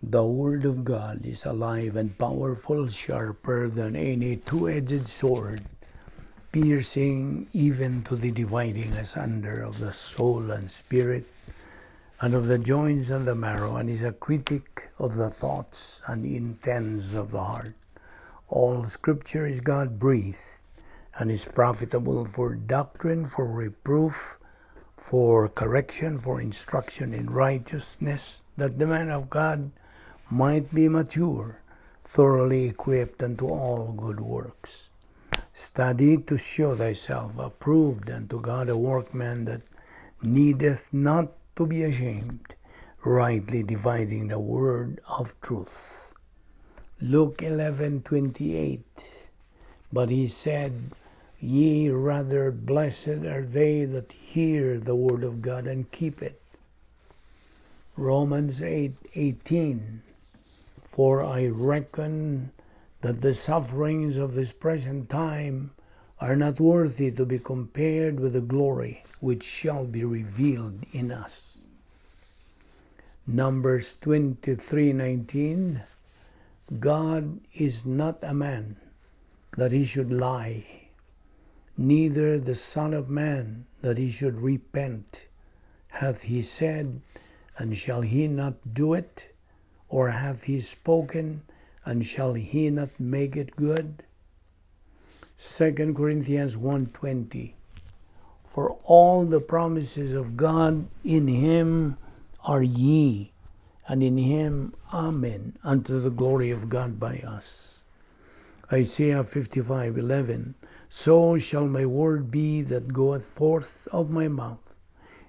The Word of God is alive and powerful, sharper than any two-edged sword, piercing even to the dividing asunder of the soul and spirit, and of the joints and the marrow, and is a critic of the thoughts and intents of the heart. All Scripture is God-breathed, and is profitable for doctrine, for reproof, for correction, for instruction in righteousness, that the man of God might be mature, thoroughly equipped unto all good works. Study to show thyself approved unto God, a workman that needeth not to be ashamed, rightly dividing the word of truth. Luke 11:28. But he said, Ye rather blessed are they that hear the word of God and keep it. Romans 8:18. For I reckon that the sufferings of this present time are not worthy to be compared with the glory which shall be revealed in us. Numbers 23:19. God is not a man that he should lie, neither the Son of Man that he should repent. Hath he said, and shall he not do it? Or hath he spoken, and shall he not make it good? 2 Corinthians 1:20. For all the promises of God in him are ye, and in him amen, unto the glory of God by us. Isaiah 55:11. So shall my word be that goeth forth of my mouth.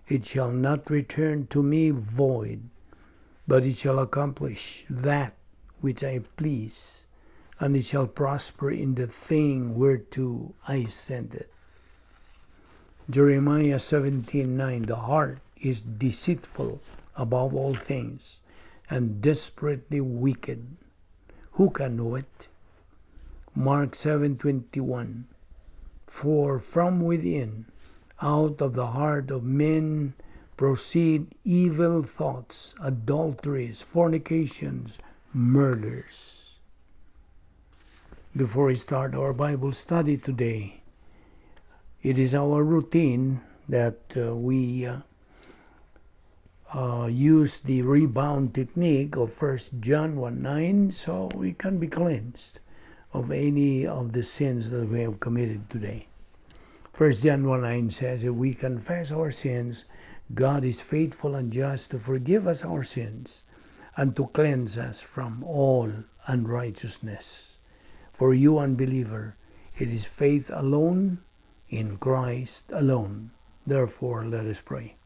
It shall not return to me void, but it shall accomplish that which I please, and it shall prosper in the thing whereto I sent it. Jeremiah 17:9. The heart is deceitful above all things, and desperately wicked. Who can know it? Mark 7:21. For from within, out of the heart of men, proceed evil thoughts, adulteries, fornications, murders. Before we start our Bible study today, it is our routine that we use the rebound technique of 1 John 1:9, so we can be cleansed of any of the sins that we have committed today. 1 John 1:9 says, if we confess our sins, God is faithful and just to forgive us our sins and to cleanse us from all unrighteousness. For you unbeliever, it is faith alone in Christ alone. Therefore, let us pray.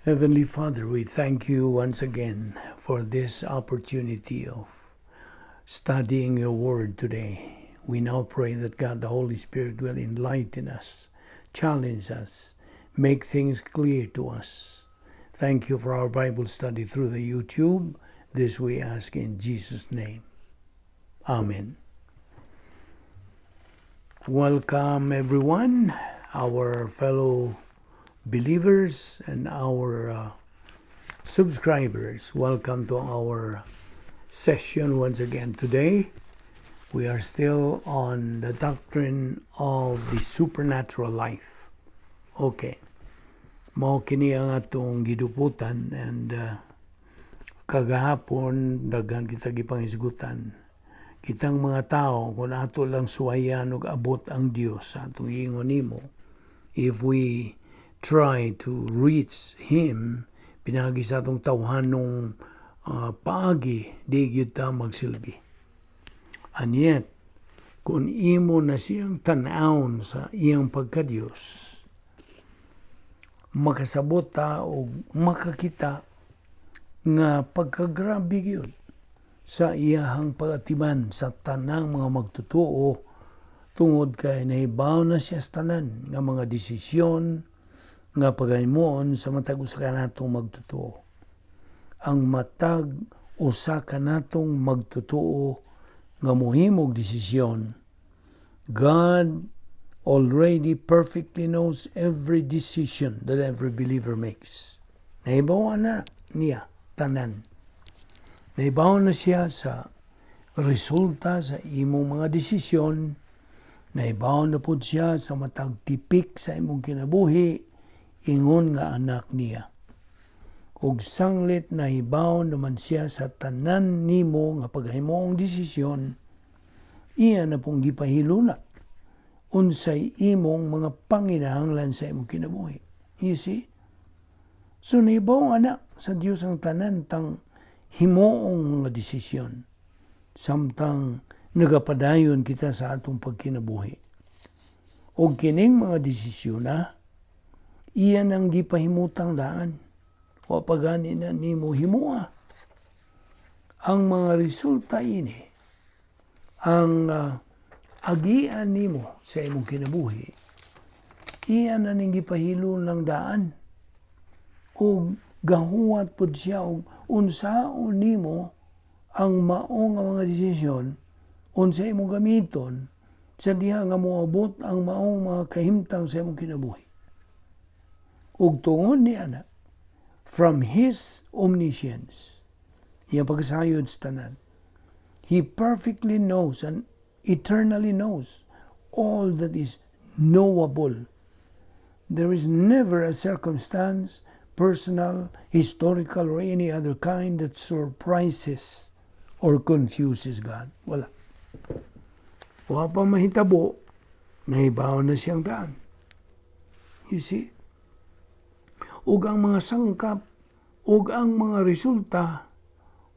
Heavenly Father, we thank you once again for this opportunity of studying your word today. We now pray that God, the Holy Spirit, will enlighten us, challenge us, make things clear to us. Thank you for our Bible study through the YouTube. This we ask in Jesus' name. Amen. Welcome everyone, our fellow believers and our subscribers. Welcome to our session once again today. We are still on the doctrine of the supernatural life. Okay. Mao kini ang atong giduputan, and kagahapon daghan kita gipangisgutan. Kitang mga tao, kung ato lang suwayan ug abot ang Dios sa atong ingon nimo, if we try to reach Him, pinagi sa atong tawhanong paagi, di gyud ta magsilbi. And yet, kung imo na siyang tan-awon sa iyang pagka-Dios, makasabot ta o makakita nga pagkagrabe gyud sa iyahang pagatiman sa tanang mga magtutuo, tungod kay nahibaw na siya sa tanan nga mga desisyon nga pagaymoon sa matag usa kanatong magtutuo. Ang matag usa kanatong magtutuo nga mohimog desisyon God already perfectly knows every decision that every believer makes. Naibawa na niya, tanan. Naibawa na siya sa resulta sa imong mga desisyon. Naibawa na po siya sa matag tipik sa imong kinabuhi, ingon nga anak niya. Ug sanglit nahibaw naman siya sa tanan nimo nga paghimoong desisyon, iya na pong gipahiluna unsay imong mga panginahanglan sa imong kinabuhi. You see? So nahibaw anak sa Dios ang tanan tang himoong mga desisyon. Samtang nagapadayon kita sa atong pagkinabuhi. O kining mga desisyon na, iyan ang gipahimutang daan. O pagani na nimo himua. Ang mga resulta ini, ang agian nimo sa imong kinabuhi, iyan na ning gipahilo ng daan. O gahuwat pod siya og unsaon nimo ang maong mga desisyon unsa imong gamiton sa diha nga moabot ang maong mga kahimtang sa imong kinabuhi. Ug tungod niya na, from His omniscience, iyang pagsayod sa tanan, He perfectly knows and eternally knows all that is knowable. There is never a circumstance, personal, historical, or any other kind that surprises or confuses God. Wala. Wa pa mahitabo, nahibaw na siyang daan. You see? Ug ang mga sangkap, ug ang mga resulta,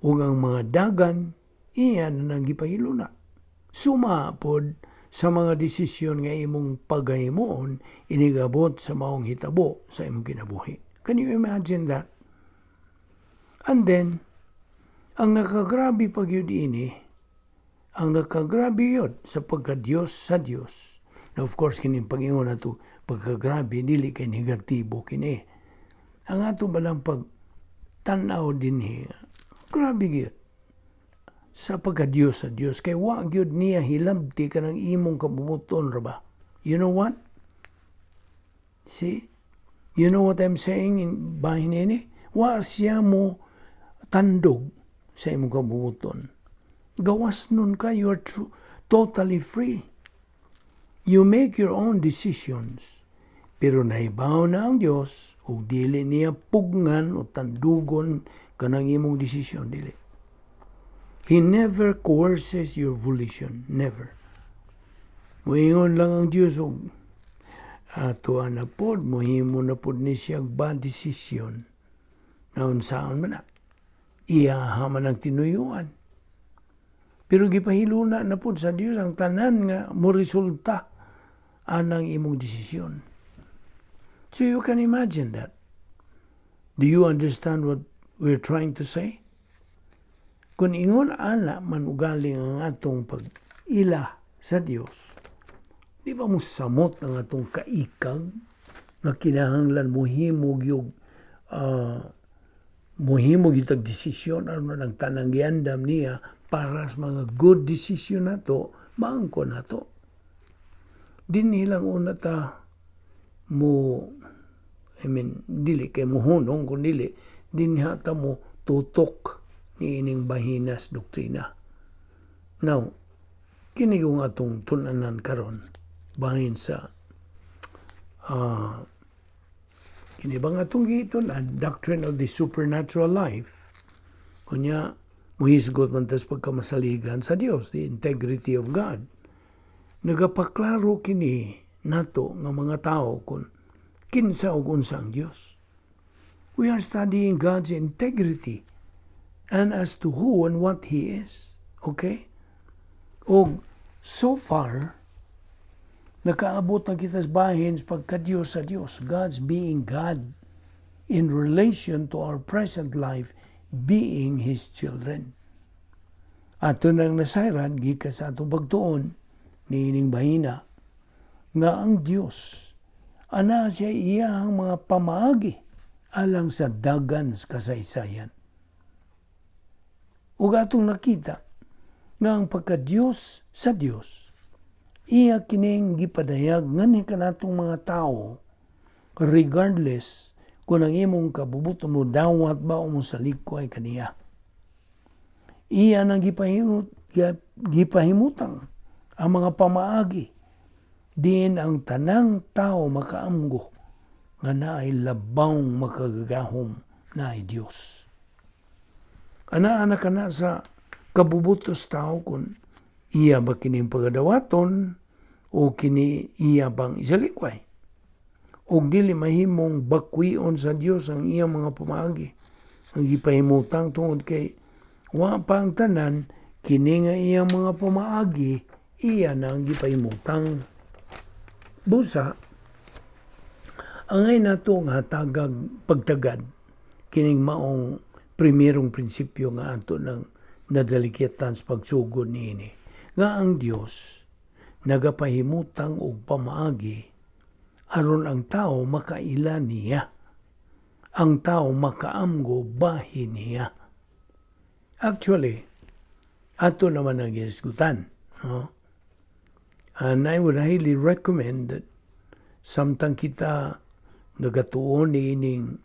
ug ang mga dagan, iyan na gipahiluna. Sumapod sa mga desisyon nga imong pagahimoon, inigabot sa maong hitabo sa imong kinabuhi. Can you imagine that? And then, ang nakagrabe pag yun ini, ang nakagrabe yun sa pagka-Diyos sa Diyos. Now, of course, kining pag-ingon na ito, pagkagrabe, dili kay negatibo kini. Ang ato balang pag-tanaw din grabe yun. Sa pagka-Diyos sa Diyos, kay wag yun niya hilabti ka ng imong kabumuton, raba. You know what? See? You know what I'm saying in bahin ini? Wa siya mo tandog sa imong kabumuton. Gawas nun ka, you are totally free. You make your own decisions. Pero naibaw na ang Diyos, o dili niya pugngan o tandugon ka ng imong desisyon, dili. He never coerces your volition, never. Muingon lang ang Diyos, o ato na pod, muhimo na pod ni siya bad decision. Naon saan man na. Iyaha man ang tinuyuan. Pero gipahiluna na pod sa Dios ang tanan nga mo resulta anang imong desisyon. So you can imagine that. Do you understand what we're trying to say? Kung ingon ana man ugaling ang atong pag-ila sa Dios, di ba mo samot ang atong kaikag nga kinahanglan mohimog yung mohimog itag desisyon ano nang tanang giandam niya para sa mga good decision nato, maangko nato. Din nilang una ta dili kay muhunong kung dili, din hata mo tutok ni ining bahinas doktrina. Now, kini yung atong tunanan karon bahin sa kini bang atong giton Doctrine of the Supernatural Life. Kunya, muhisgot man tas pagkamasaligan sa Dios, the integrity of God. Nagapaklaro kini nato nga mga tao kung kinsa ug unsa ang Dios. We are studying God's integrity and as to who and what He is. Okay? O so far, nakaabot na kita sa bahin pagka-Diyos sa Diyos. God's being God in relation to our present life being His children. Ato nang nasayran, gika sa atong pagtuon, niining bahina, nga ang Diyos, ana siya iyang mga pamaagi alang sa dagan sa kasaysayan. Ug atong nakita nga ang pagka-Diyos sa Diyos, Iya kining gipadayag ngani kanatong mga tao, regardless kung ang imong kabubuton mo dawat ba o mo sa likway kaniya. Iya nang gipahimutang ang mga pamaagi. Diin ang tanang tao makaamgo nga naay labawng makagagahom naay Dios. Ana kana sa kabubutos tao kung iya ba kining pagadawaton o kini iya bang isalikway. O dili mahimong bakwion sa Dios ang iyang mga pamaagi. Ang gipahimutang tungod kay wa pa ang tanan kini nga iyang mga pamaagi iya na ang gipahimutang. Busa angay nato nga tagag pagtagad kining maong primerong prinsipyo nga ato ng nadalikitan sa pagsugod niini nga ang Dios nagapahimutang og pamaagi aron ang tao makaila niya, ang tao makaamgo bahin niya. Actually, ato naman ang gisgutan. No? And I would highly recommend that samtang kita nagatuon ining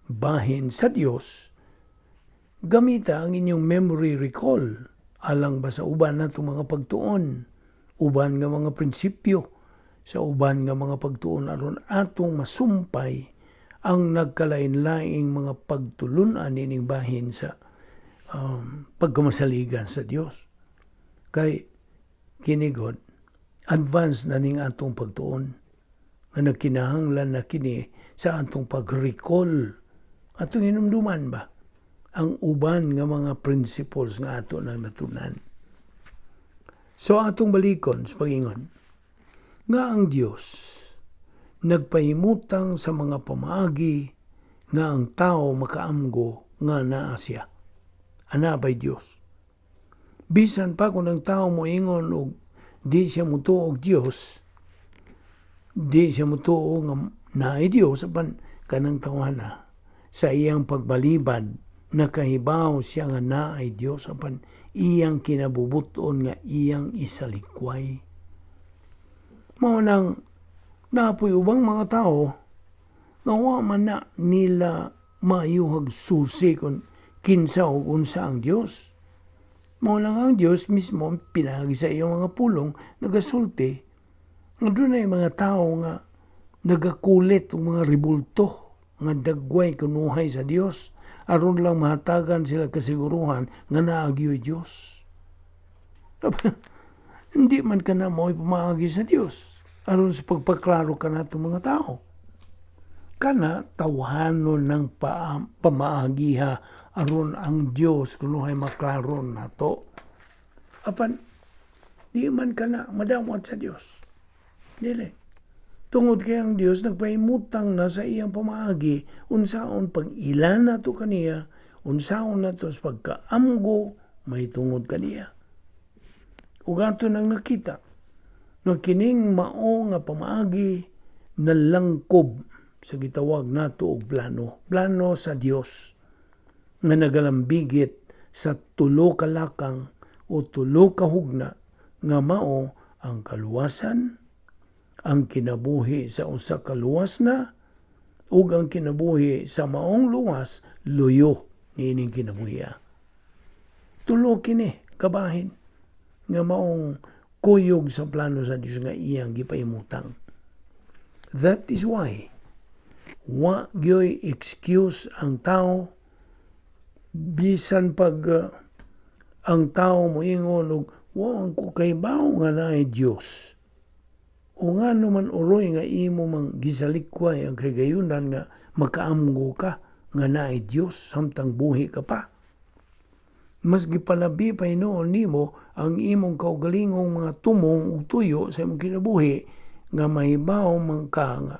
bahin sa Dios, gamita ang inyong memory recall alang ba sa uban natong mga pagtuon, uban nga mga prinsipyo, sa uban nga mga pagtuon aron atong masumpay ang nagkalain-laing mga pagtulunan ining bahin sa pagkamasaligan sa Dios. Kay kinigod, advance na ning atong pagtuon nga nagkinahanglan na kini sa atong pag-recall atong hinumduman ba ang uban nga mga principles nga ato na natunan. So atong balikon sa pagingon nga ang Dios nagpahimutang sa mga pamaagi nga ang tao makaamgo nga naa siya. Ana ba'y Dios? Bisan pa kung ang tao mo ingon og di siya mutuo og Dios, di siya mutuo nga naay Dios apan kanang tawhana sa iyang pagbalibad nakahibaw siya nga naay Dios apan iyang kinabubuton nga iyang isalikway. Mao nang napoy ubang mga tao nga wa man na nila maayuhag susi kung kinsa o unsa ang Dios. Mao lang ang Dios mismo pinagi sa iyang mga pulong nagasulti nga dunay mga tao nga nagakulit o mga ribulto nga dagway kunuhay sa Dios aron lang mahatagan sila kasiguruhan nga naagyoy Dios. Hindi man ka na mo'y pumaagi sa Dios aron sa pagpaklaro ka na itong mga tao. Kana tawhanon ng pamaagiha aron ang Dios kunuhay maklaron nato. Apan di man ka na madawat sa Dios. Dili. Tungod kay ang Dios nagpahimutang na sa iyang pamaagi unsaon pag-ilan nato kaniya, unsaon nato sa pagkaamgo may tungod kaniya. Ug ato nang nakita nga kining mao nga pamaagi nalangkob sa gitawag nato og plano sa Dios nga nagalambigit sa tulo ka lakang o tulo ka hugna nga mao ang kaluwasan, ang kinabuhi sa usa ka luwas na ug ang kinabuhi sa maong luwas luyo niining kinabuhi. Tulo kini kabahin nga maong kuyog sa plano sa Dios nga iyang gipahimutang. That is why wa gyoy excuse ang tao bisan pag ang tao moingon og wa ko kaybaw nga naay Dios. O nga naman uroy nga imo mang gisalikway ang kagayunan nga makaamgo ka nga naay Dios samtang buhi ka pa. Mas gipalabi pa hinoon nimo ang imong kaugalingong mga tumong ug tuyo sa imong kinabuhi nga mahibaw man ka nga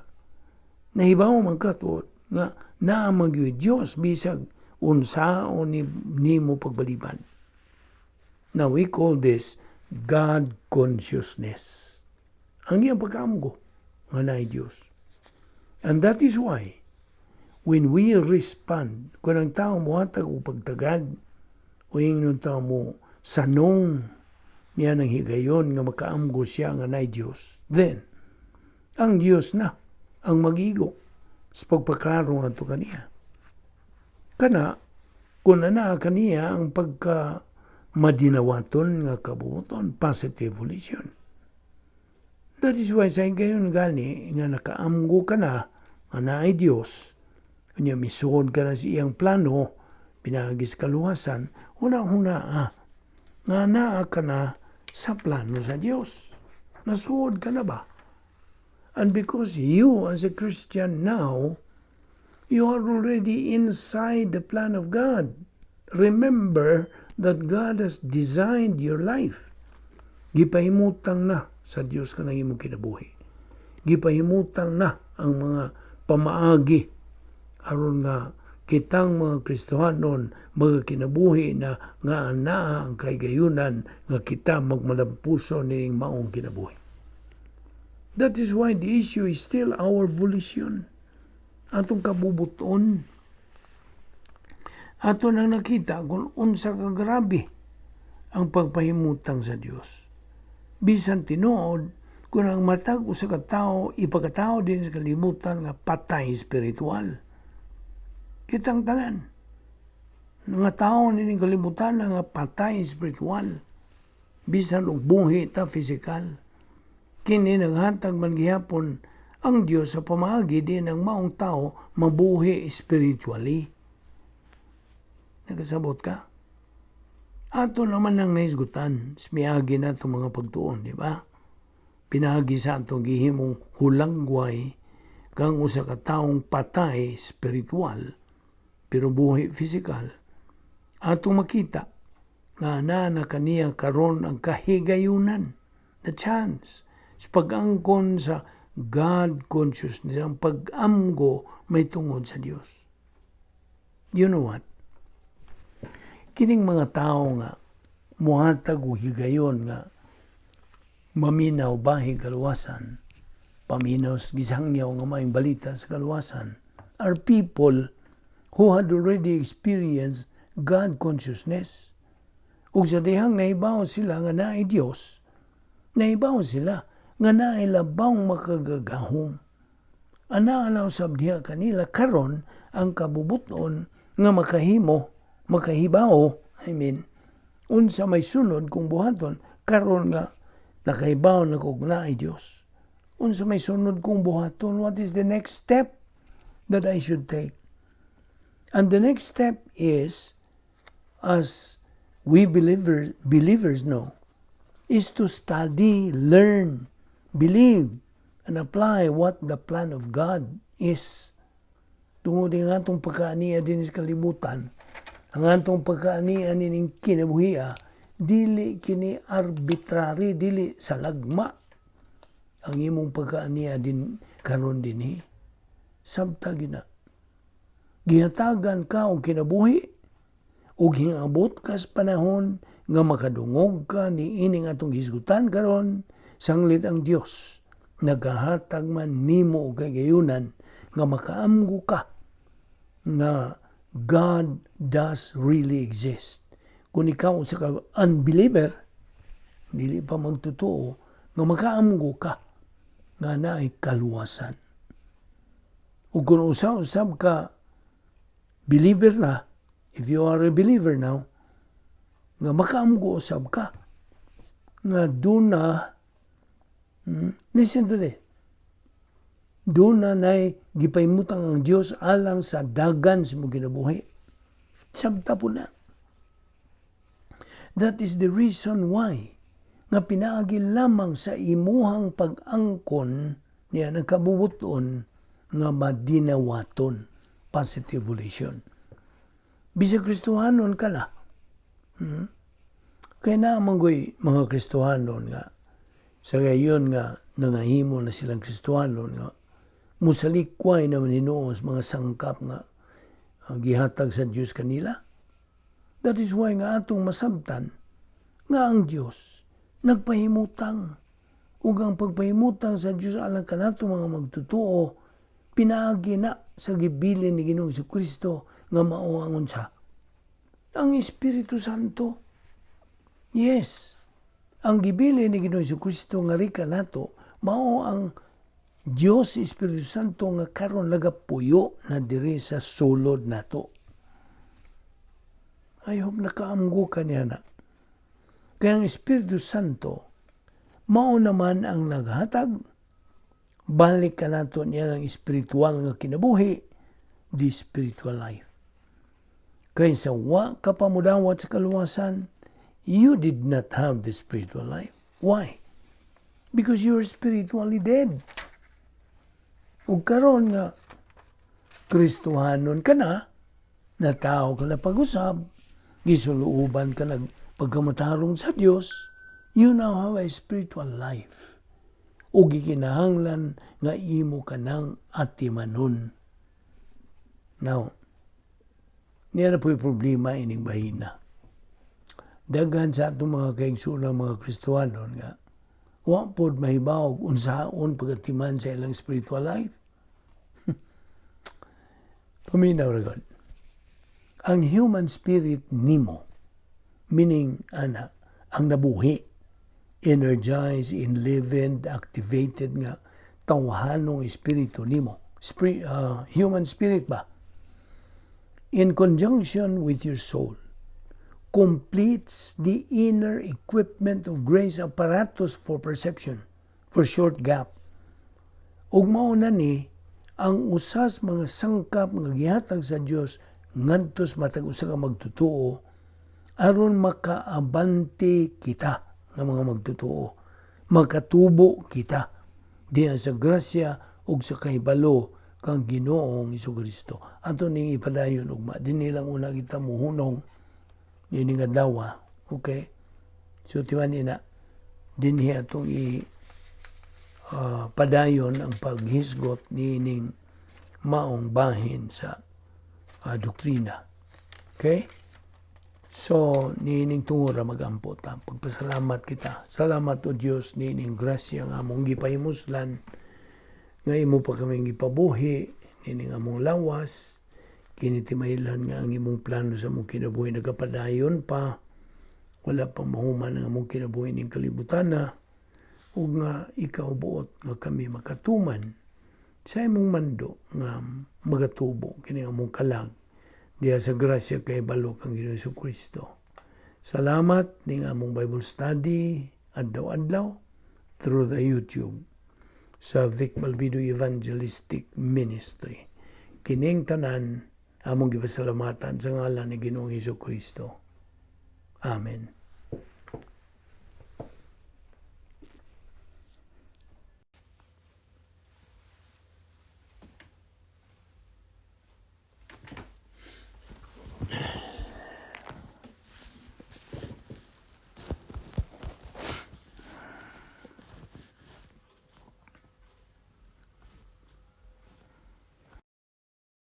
nahibaw man ka tuod nga naa man gyud Dios bisag unsaon nimo pagbaliban. Now we call this God consciousness. Ang iyang pagkaamgo nga naay Dios. And that is why when we respond kung ang tao mohatag o pagtagad o ingnon tao mo sanong niya ng higayon nga makaamgo siya nga nay Dios. Then ang Dios na ang magigo sa pagpaklaro ngadto kaniya. Kana kun ana kaniya ang pagka madinawaton nga kabubuton, positive volition. That is why sa gayon gani nga nakaamgo ka na nga naay Dios, kunya misuod ka na sa iyang plano, pinagis kaluwasan, una-una nga naa ka na sa plano sa Dios. Nasuod ka na ba? And because you as a Christian now, you are already inside the plan of God. Remember that God has designed your life. Gipahimutang na sa Dios ka nang imong kinabuhi. Gipahimutang na ang mga pamaagi aron nga kitang mga Kristohanon mga kinabuhi na nga anaa ang kaygayunan nga kita magmalampuso nining maong kinabuhi. That is why the issue is still our volition. Atong kabubuton. Ato nang nakita kung unsa ka grabe ang pagpahimutang sa Dios. Bisan tinuod kung ang matag usa ka tawo ipagkatao din sa kalibutan nga patay spiritual. Kitang tanan nga tawo nining kalibutan nga patay spiritual. Bisan og buhi ta physical. Kini naghatag man gihapon ang Dios sa pamaagi din ang maong tao mabuhi spiritually. Nakasabot ka? Ato naman ang naisgutan, smiyagi na itong mga pagtuon, di ba? Pinagi sa itong gihimong hulangway kang usa ka taong patay spiritual, pero buhi physical. Atong makita nga na kaniya karon ang kahigayunan, the chance, sa pag-angkon sa God consciousness, ang pag-amgo may tungod sa Dios. You know what? Kining mga tao nga muhatag o higayon nga maminaw bahi kaluwasan, paminaw gisangyaw nga maayong balita sa kaluwasan, are people who had already experienced God consciousness. Ug sa dihang nahibaw sila nga naay Dios, nahibaw sila nga naay labang makagagahom. Ana-anaw sab diha kanila karon ang kabubuton nga makahibaw, unsa may sunod kung buhaton karon nga nakahibaw na kog naay Dios. Unsa may sunod kung buhaton, what is the next step that I should take? And the next step is, as we believers know, is to study, learn, believe, and apply what the plan of God is. Tungod nga itong pagkaaniya din sa kalibutan, ang atong pagkaaniya nining kinabuhiya, dili kini arbitrary, dili sa lagma. Ang imong pagkaaniya din karon dinhi. Sabta gina. Gihatagan ka og kinabuhi, ug hingabot ka sa panahon nga makadungog ka ni ining atong hisgutan karon, sanglit ang Dios nagahatag man nimo og kagayunan nga makaamgo ka na God does really exist. Kung ikaw sa unbeliever, dili pa magtotoo nga makaamgo ka nga naay kaluwasan. Ug kung usab ka believer na, if you are a believer now, nga makaamgo usab ka nga duna, listen to this, duna nay gipaymutang ang Dios alang sa dagan sa mong kinabuhi. Sabta po na. That is the reason why nga pinaagi lamang sa imuhang pag-angkon niya nagkabubuton nga madinawaton, positive volition. Bisa Kristohanon ka na. Kaya na mga Kristohanon nga sa gayon nga nangahimo na silang Kristohanon nga musalikway na maninuos mga sangkap nga gihatag sa Diyos kanila. That is why nga atong masabtan nga ang Diyos nagpahimutang. Ug ang pagpahimutang sa Diyos alang kanato mga magtutuo, pinaagi na sa gibilin ni Ginoong Jesucristo nga mao ang unsa? Ang Espiritu Santo. Yes. ang gibili ni Ginoong Jesucristo nga rika nato mao ang Dios Espiritu Santo nga karon nagapuyo na diri sa sulod nato. I hope nakaamgo ka niya na. Kaya ang Espiritu Santo mao naman ang naghatag balik ka nato niya ng espiritual nga kinabuhi, the spiritual life. Kaya sa wa ka pamudawat sa kaluwasan, you did not have the spiritual life. Why? Because you're spiritually dead. Ug karon nga Kristohanon ka na tao ka na pag-usab, gisuluuban ka na pagkamatarong sa Dios, you now have a spiritual life. Ug gikinahanglan nga imo ka ng atimanon. Now, niya na po'y problema ining bahina. Daghan sa atong mga kaigsunan mga Kristohanon nga wa pod mahibaw unsaon pagatiman sa ilang spiritual life. Paminaw ra gud. Ang human spirit nimo, meaning ang nabuhi, energized, enlivened, activated nga tawhanong espiritu nimo. Human spirit ba? In conjunction with your soul, completes the inner equipment of grace apparatus for perception, for short gap. Ug mao na ni ang usas mga sangkap nga gihatag sa Dios ngadtos matag usa ka magtutuo aron makaabante kita nga mga magtutuo, makatubo kita diha sa grasya ug sa kahibalo kang Ginoong Jesucristo. Ato ning ipadayon ugma dinhi lang una kita muhunong ini nga dawa, okay? So tiwan ina dinhi atong padayon ang paghisgot niining maong bahin sa doktrina. Okay? So, niining tungura mag-ampot. Pagpasalamat kita. Salamat o Diyos niining grasya nga among gipahimuslan. Nga imo pa kami gipabuhi. Niining among lawas. Kinitimahilan nga ang imong plano sa among kinabuhi. Nagapadayon pa. Wala pa mahuman ang among kinabuhi ning kalibutan na. O nga ikaw buot nga kami makatuman sa imong mando nga magatubo kini among kalag diha sa grasya kay balo kang Ginoong Jesucristo. Salamat ning among Bible study adlaw-adlaw through the YouTube sa Vic Balbido Evangelistic Ministry. Kining tanan among gipasalamatan sa ngalan ni Ginoong Jesucristo. Amen.